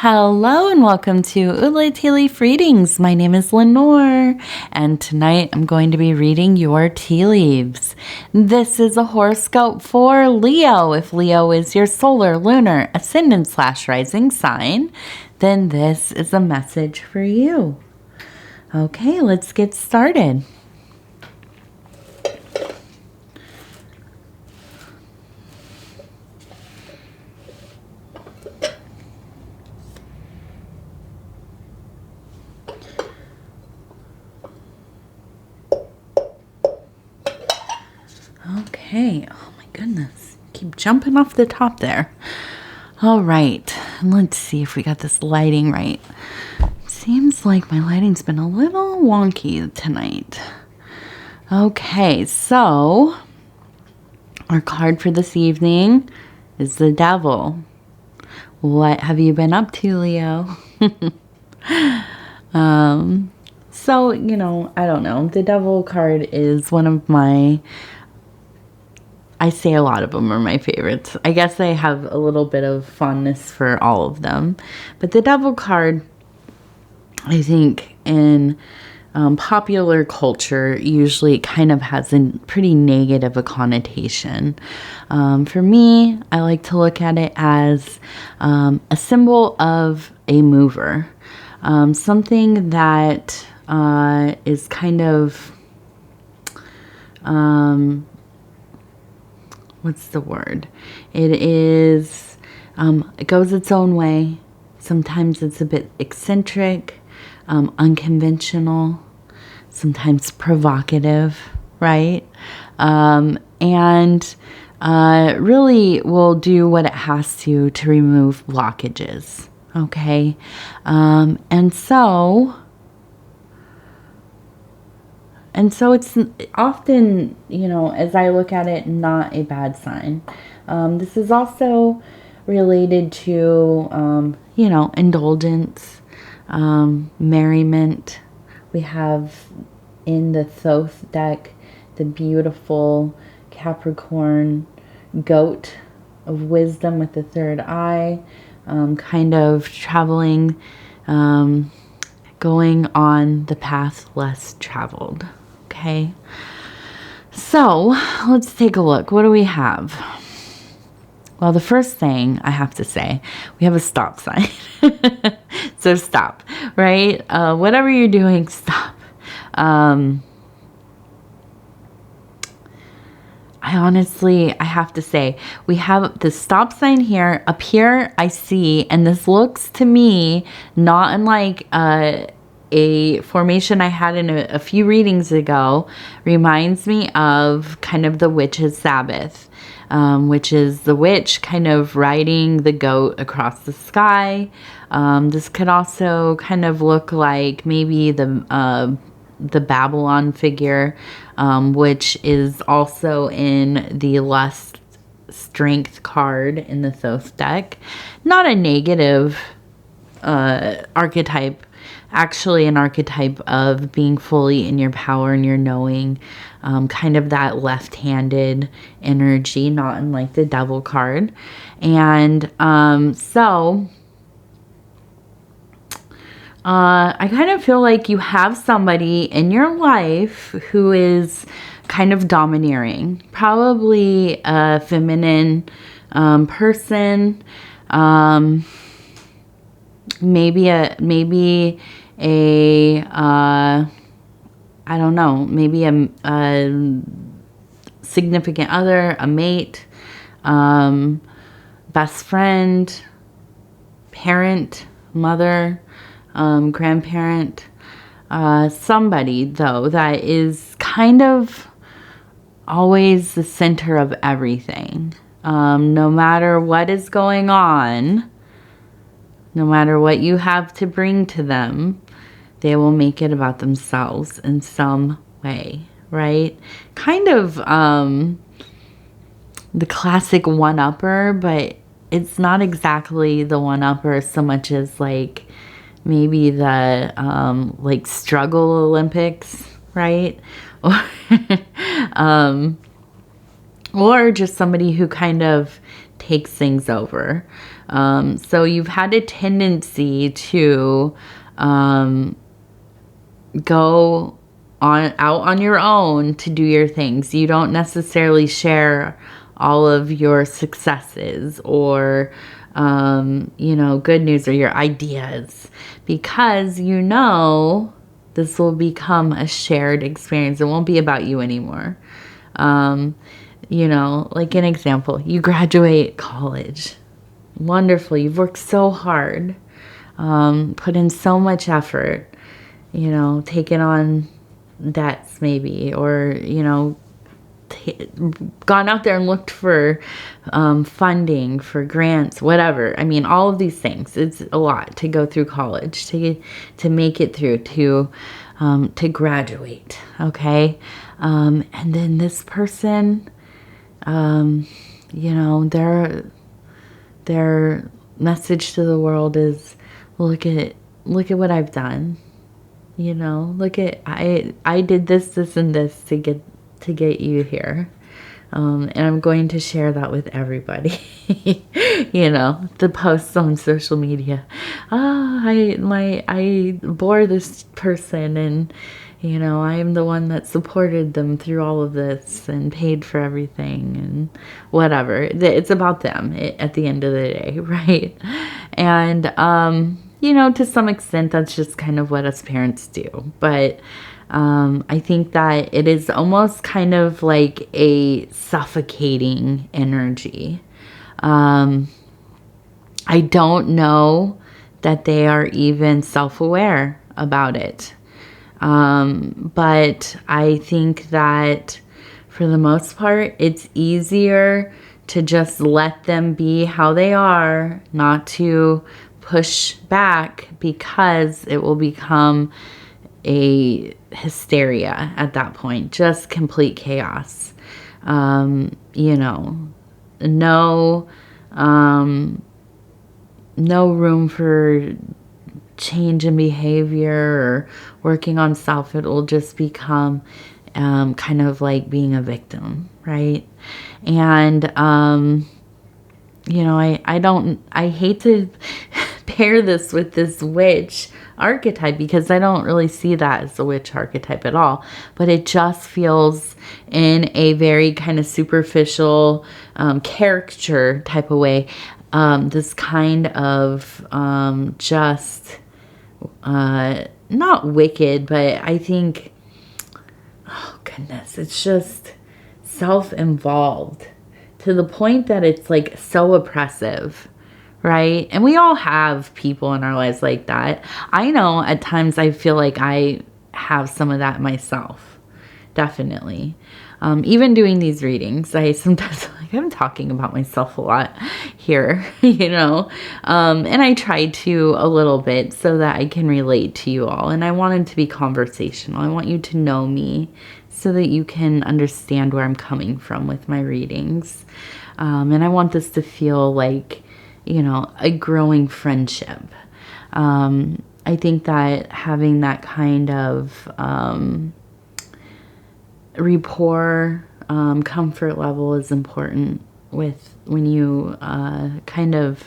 Hello and welcome to Ula Tea Leaf Readings. My name is Lenor and tonight I'm going to be reading your tea leaves. This is a horoscope for Leo. If Leo is your solar, lunar, ascendant / rising sign, then this is a message for you. Okay, let's get started. Okay, oh my goodness, keep jumping off the top there. All right, let's see if we got this lighting right. Seems like my lighting's been a little wonky tonight. Okay, so our card for this evening is the Devil. What have you been up to, Leo? So, I don't know. The Devil card is one of my... I say a lot of them are my favorites. I guess I have a little bit of fondness for all of them. But the Devil card, I think in popular culture, usually kind of has a pretty negative a connotation. For me, I like to look at it as a symbol of a mover. Something that is kind of... what's the word? It is, it goes its own way. Sometimes it's a bit eccentric, unconventional, sometimes provocative, right? And really will do what it has to remove blockages, okay? And so it's often, as I look at it, not a bad sign. This is also related to, indulgence, merriment. We have in the Thoth deck the beautiful Capricorn goat of wisdom with the third eye, kind of traveling, going on the path less traveled. Okay, so let's take a look. What do we have? Well, the first thing I have to say, we have a stop sign. So stop, right? Whatever you're doing, stop. I have to say, we have the stop sign here. Up here, I see, and this looks to me not unlike a formation I had in a few readings ago. Reminds me of kind of the witch's Sabbath, which is the witch kind of riding the goat across the sky. This could also kind of look like maybe the Babylon figure, which is also in the Lust Strength card in the Thoth deck. Not a negative archetype, actually an archetype of being fully in your power and your knowing, kind of that left-handed energy, not unlike the Devil card. And so I kind of feel like you have somebody in your life who is kind of domineering, probably a feminine person, maybe a I don't know, maybe a significant other, a mate, best friend, parent, mother, grandparent, somebody though that is kind of always the center of everything. No matter what is going on, no matter what you have to bring to them, they will make it about themselves in some way, right? Kind of the classic one-upper, but it's not exactly the one-upper so much as like maybe the like struggle Olympics, right? Or just somebody who kind of takes things over. So you've had a tendency to go out on your own to do your things. You don't necessarily share all of your successes or good news or your ideas, because this will become a shared experience. It won't be about you anymore. Like an example, you graduate college. Wonderful. You've worked so hard, put in so much effort, taken on debts maybe, or, gone out there and looked for funding, for grants, whatever. I mean, all of these things. It's a lot to go through college, to make it through, to graduate, okay? And then this person, their message to the world is, look at what I've done. Look at, I did this, and this to get you here. And I'm going to share that with everybody. The posts on social media. I bore this person, and I am the one that supported them through all of this and paid for everything and whatever. It's about them at the end of the day, right? And to some extent, that's just kind of what us parents do. But I think that it is almost kind of like a suffocating energy. I don't know that they are even self-aware about it. But I think that for the most part, it's easier to just let them be how they are, not to push back, because it will become a hysteria at that point, just complete chaos. No room for change in behavior or working on self. It will just become kind of like being a victim, right? And I hate to pair this with this witch archetype, because I don't really see that as a witch archetype at all, but it just feels in a very kind of superficial caricature type of way, this kind of just not wicked, but I think, oh goodness, it's just self-involved to the point that it's like so oppressive. Right? And we all have people in our lives like that. I know at times I feel like I have some of that myself. Definitely. Even doing these readings, I sometimes feel like I'm talking about myself a lot here, and I try to a little bit so that I can relate to you all. And I want it to be conversational. I want you to know me so that you can understand where I'm coming from with my readings. And I want this to feel like, a growing friendship. I think that having that kind of rapport, comfort level is important when you kind of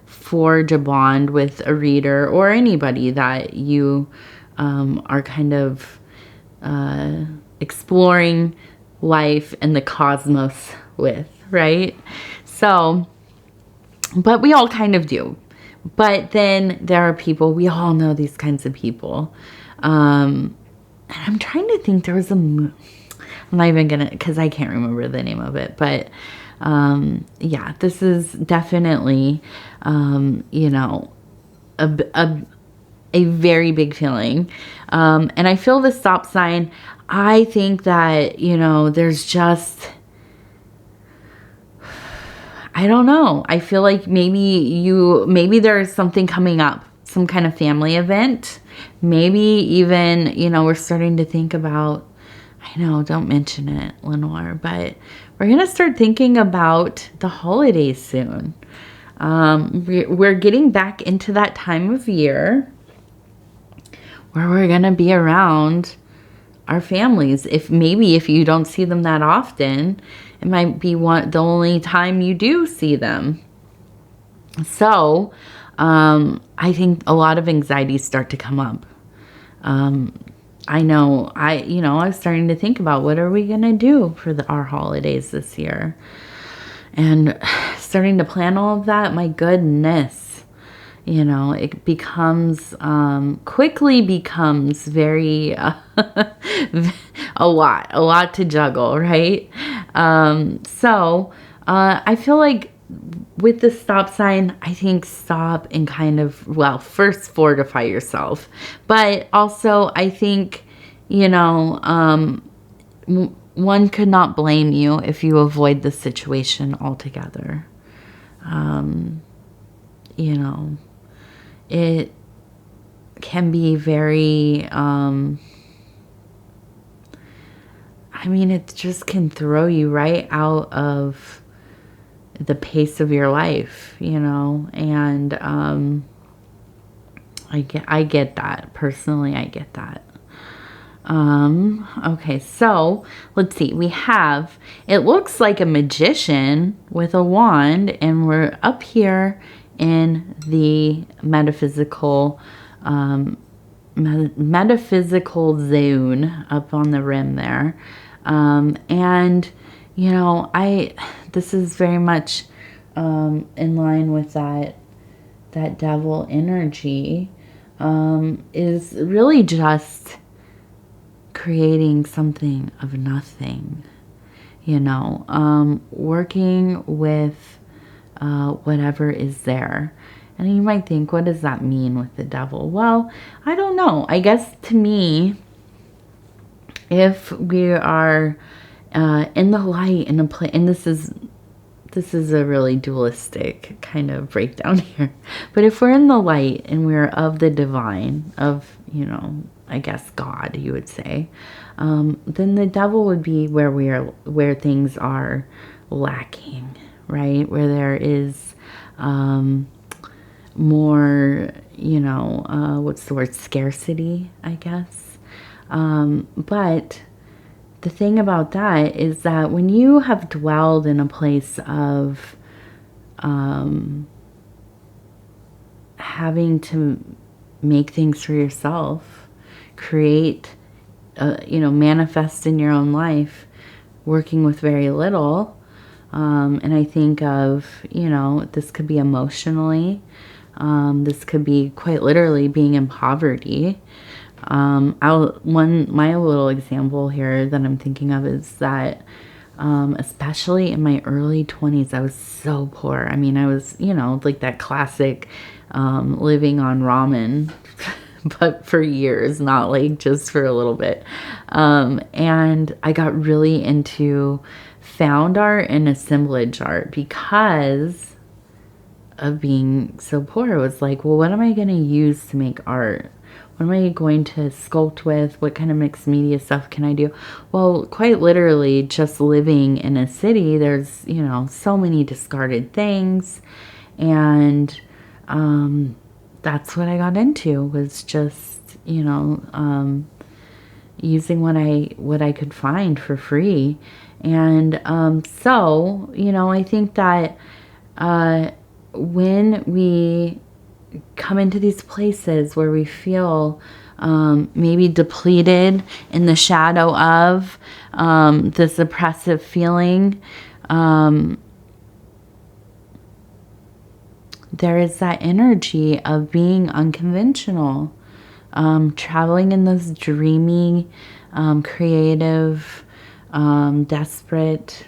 forge a bond with a reader or anybody that you are kind of exploring life and the cosmos with, right? So, but we all kind of do. But then there are people, we all know these kinds of people. And I'm trying to think, there was I'm not even gonna, because I can't remember the name of it. But yeah, this is definitely, a very big feeling. And I feel the stop sign. I think that, there's just, I don't know. I feel like maybe there's something coming up, some kind of family event. Maybe even, we're starting to think about, I know, don't mention it, Lenor, but we're going to start thinking about the holidays soon. We're getting back into that time of year where we're going to be around our families. If you don't see them that often, it might be the only time you do see them. So I think a lot of anxieties start to come up. I know, I was starting to think about what are we going to do for our holidays this year? And starting to plan all of that, my goodness, it becomes, quickly becomes very, a lot to juggle, right? So I feel like with the stop sign, I think stop and kind of, well, first fortify yourself. But also, I think, one could not blame you if you avoid the situation altogether. It can be very, it just can throw you right out of the pace of your life, and I get that. Personally, I get that. Okay, so let's see. It looks like a magician with a wand, and we're up here in the metaphysical zone up on the rim there. And this is very much in line with that devil energy, is really just creating something of nothing, working with whatever is there. And you might think, what does that mean with the devil? Well, I don't know. I guess to me, if we are in the light in a place, and this is a really dualistic kind of breakdown here, but if we're in the light and we're of the divine, of, I guess God, you would say, then the devil would be where things are lacking, right? Where there is more, what's the word? Scarcity, I guess. But the thing about that is that when you have dwelled in a place of having to make things for yourself, create, manifest in your own life, working with very little, and I think of, this could be emotionally, this could be quite literally being in poverty. My little example here that I'm thinking of is that, especially in my early 20s, I was so poor. I was, like that classic, living on ramen, but for years, not like just for a little bit. And I got really into found art and assemblage art because of being so poor. It was like, well, what am I going to use to make art? What am I going to sculpt with? What kind of mixed media stuff can I do? Well, quite literally, just living in a city, there's, so many discarded things. And that's what I got into, was just, using what I could find for free. And so, I think that when we come into these places where we feel maybe depleted in the shadow of this oppressive feeling, there is that energy of being unconventional, traveling in those dreamy, creative, desperate,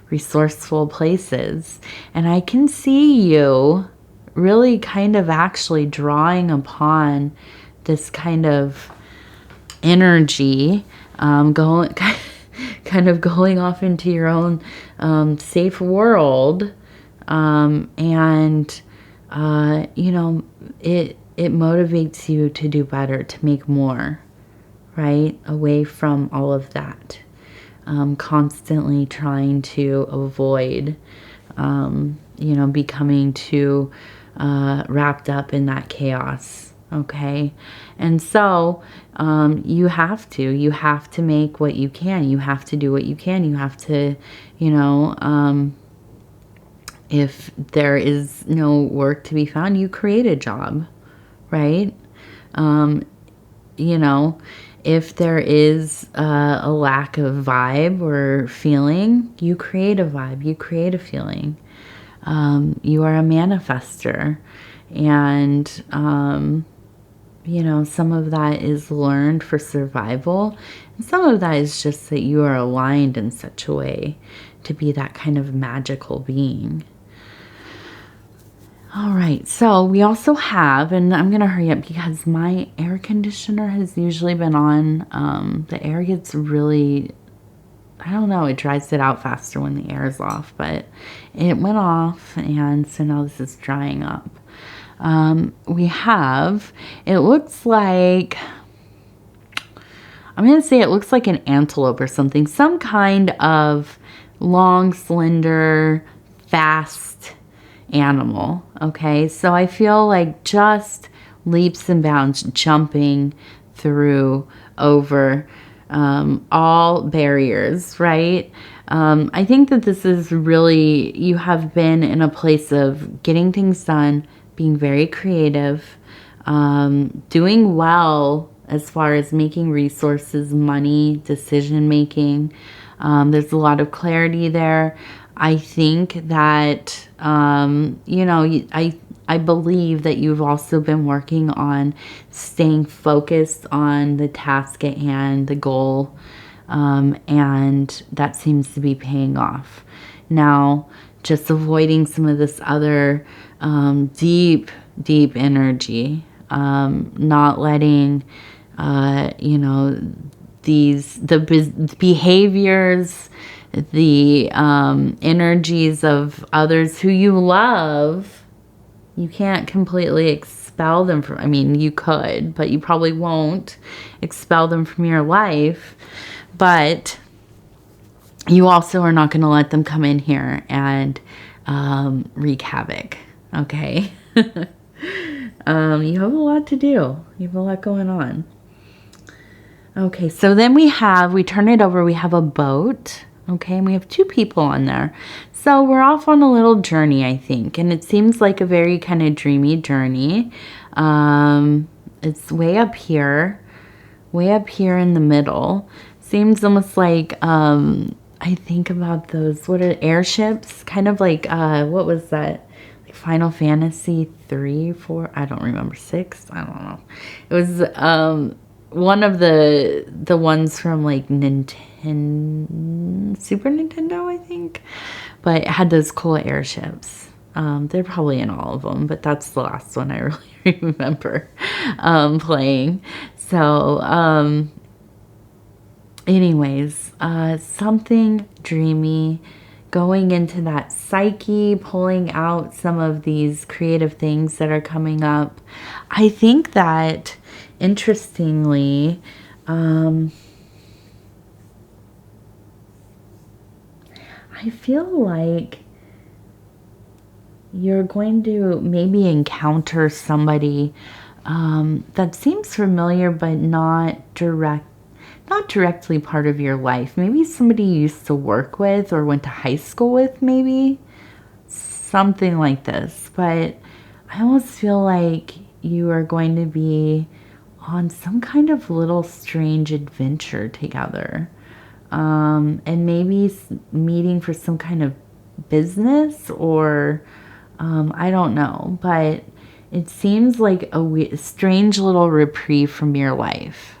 resourceful places. And I can see you really kind of actually drawing upon this kind of energy, going off into your own safe world, and it motivates you to do better, to make more, right? Away from all of that, constantly trying to avoid, becoming too wrapped up in that chaos. Okay. And so, you have to make what you can. You have to do what you can. You have to, If there is no work to be found, you create a job, right? You know, if there is a lack of vibe or feeling, you create a vibe, you create a feeling. You are a manifester. And, you know, some of that is learned for survival. And some of that is just that you are aligned in such a way to be that kind of magical being. All right, so we also have, and I'm going to hurry up because my air conditioner has usually been on. The air gets really, I don't know, it dries it out faster when the air is off, but it went off, and so now this is drying up. We have, it looks like, I'm going to say it looks like an antelope or something, some kind of long, slender, fast animal. Okay, so I feel like just leaps and bounds, jumping through over all barriers, right? I think that this is really, you have been in a place of getting things done, being very creative, doing well as far as making resources, money, decision making. There's a lot of clarity there. I think that, you know, I believe that you've also been working on staying focused on the task at hand, the goal, and that seems to be paying off. Now, just avoiding some of this other deep energy, not letting, you know, the behaviors, the energies of others who you love. You can't completely expel them from, I mean, you could, but you probably won't expel them from your life. But you also are not going to let them come in here and wreak havoc. Okay. You have a lot to do. You have a lot going on. Okay, so then we turn it over, we have a boat. Okay, and we have 2 people on there. So we're off on a little journey, I think. And it seems like a very kind of dreamy journey. It's way up here in the middle. Seems almost like, I think about those, what are airships? Kind of like, what was that? Like Final Fantasy 3, 4? I don't remember, 6? I don't know. It was, one of the ones from like Super Nintendo, I think, but it had those cool airships. They're probably in all of them, but that's the last one I really remember playing. So, anyways, something dreamy, going into that psyche, pulling out some of these creative things that are coming up. I think that, interestingly, I feel like you're going to maybe encounter somebody that seems familiar but not directly part of your life. Maybe somebody you used to work with or went to high school with, maybe something like this. But I almost feel like you are going to be on some kind of little strange adventure together. And maybe meeting for some kind of business or I don't know, but it seems like a strange little reprieve from your life.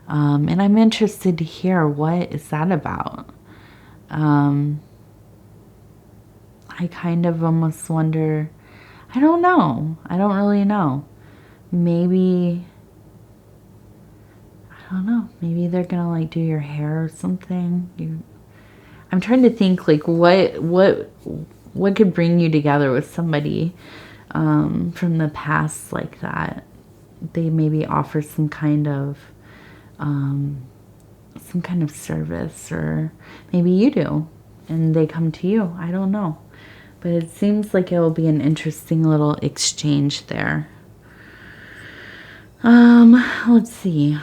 And I'm interested to hear, what is that about? I kind of almost wonder, I don't know. I don't really know. Maybe, I don't know. Maybe they're gonna like do your hair or something. I'm trying to think like what could bring you together with somebody from the past like that. They maybe offer some kind of service, or maybe you do and they come to you. I don't know, but it seems like it will be an interesting little exchange there. Let's see.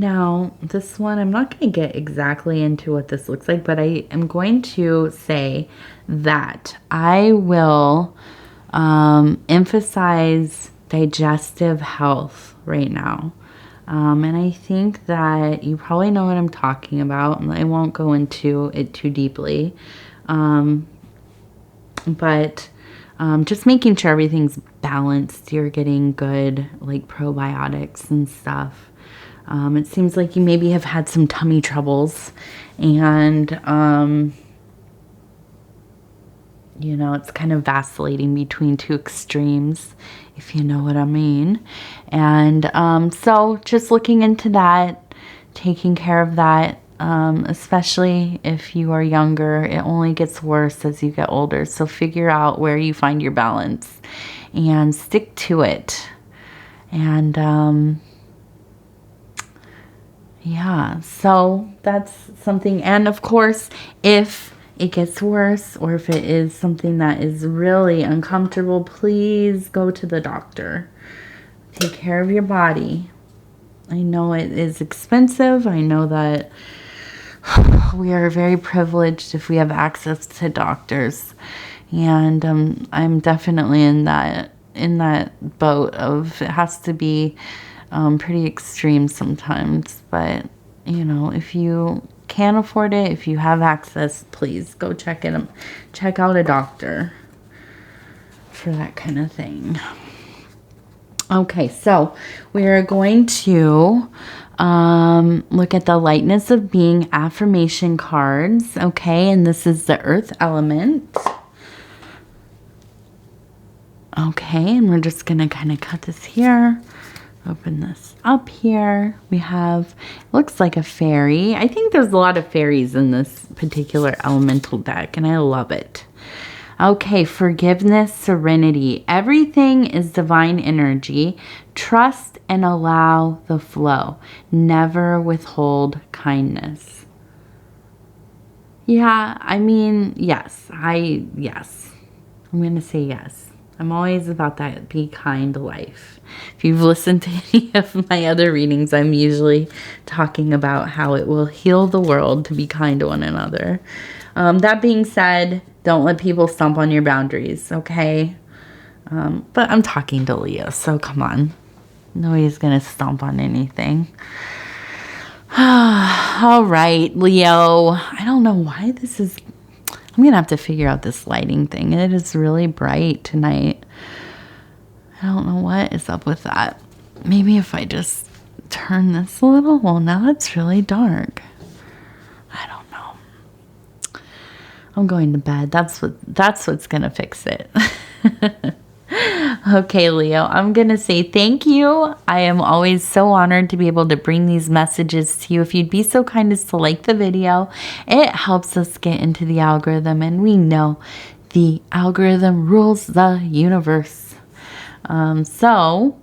Now, this one, I'm not going to get exactly into what this looks like, but I am going to say that I will emphasize digestive health right now. And I think that you probably know what I'm talking about. I won't go into it too deeply. But just making sure everything's balanced. You're getting good, like, probiotics and stuff. It seems like you maybe have had some tummy troubles. And, you know, it's kind of vacillating between two extremes, if you know what I mean. And so just looking into that, taking care of that, especially if you are younger, it only gets worse as you get older. So figure out where you find your balance and stick to it. And yeah, so that's something. And of course, if it gets worse, or if it is something that is really uncomfortable, please go to the doctor. Take care of your body. I know it is expensive. I know that we are very privileged if we have access to doctors. And I'm definitely in that boat of, it has to be pretty extreme sometimes. But, you know, if you can afford it, if you have access, please go check out a doctor for that kind of thing. Okay, so we are going to look at the lightness of being affirmation cards. Okay, and this is the earth element. Okay, and we're just gonna kind of cut this here. Open this up here. We have, looks like a fairy. I think there's a lot of fairies in this particular elemental deck, and I love it. Okay, forgiveness, serenity. Everything is divine energy. Trust and allow the flow. Never withhold kindness. Yeah, I mean, yes. I'm going to say yes. I'm always about that be kind life. If you've listened to any of my other readings, I'm usually talking about how it will heal the world to be kind to one another. That being said, don't let people stomp on your boundaries, okay? But I'm talking to Leo, so come on. Nobody's going to stomp on anything. All right, Leo. I don't know why this is... I'm going to have to figure out this lighting thing. It is really bright tonight. I don't know what is up with that. Maybe if I just turn this a little. Well, now it's really dark. I don't know. I'm going to bed. That's what's going to fix it. Okay, Leo, I'm going to say thank you. I am always so honored to be able to bring these messages to you. If you'd be so kind as to like the video, it helps us get into the algorithm, and we know the algorithm rules the universe. So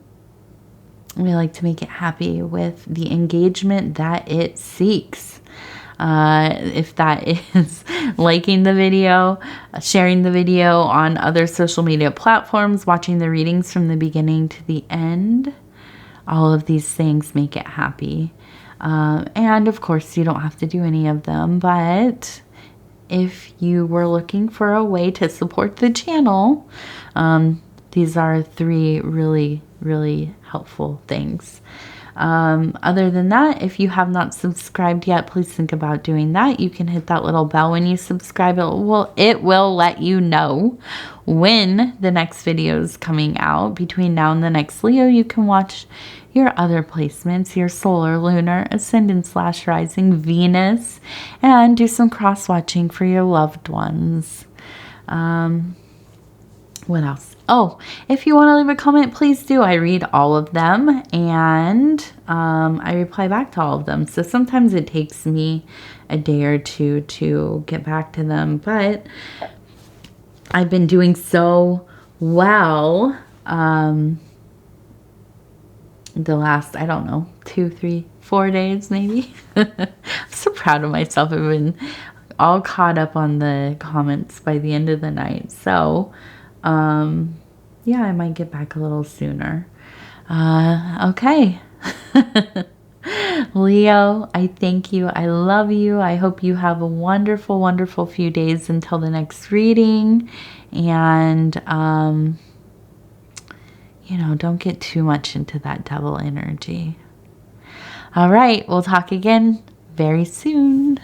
we like to make it happy with the engagement that it seeks. If that is liking the video, sharing the video on other social media platforms, watching the readings from the beginning to the end, all of these things make it happy. And of course, you don't have to do any of them, but if you were looking for a way to support the channel, these are 3 really, really helpful things. Other than that, if you have not subscribed yet, please think about doing that. You can hit that little bell when you subscribe. It will let you know when the next video is coming out. Between now and the next Leo, you can watch your other placements, your solar, lunar, ascendant / rising, Venus, and do some cross-watching for your loved ones. What else? Oh, if you want to leave a comment, please do. I read all of them, and I reply back to all of them. So sometimes it takes me a day or two to get back to them, but I've been doing so well the last, I don't know, 2, 3, 4 days maybe. I'm so proud of myself. I've been all caught up on the comments by the end of the night. So yeah, I might get back a little sooner. Okay. Leo, I thank you. I love you. I hope you have a wonderful, wonderful few days until the next reading. And, you know, don't get too much into that devil energy. All right. We'll talk again very soon.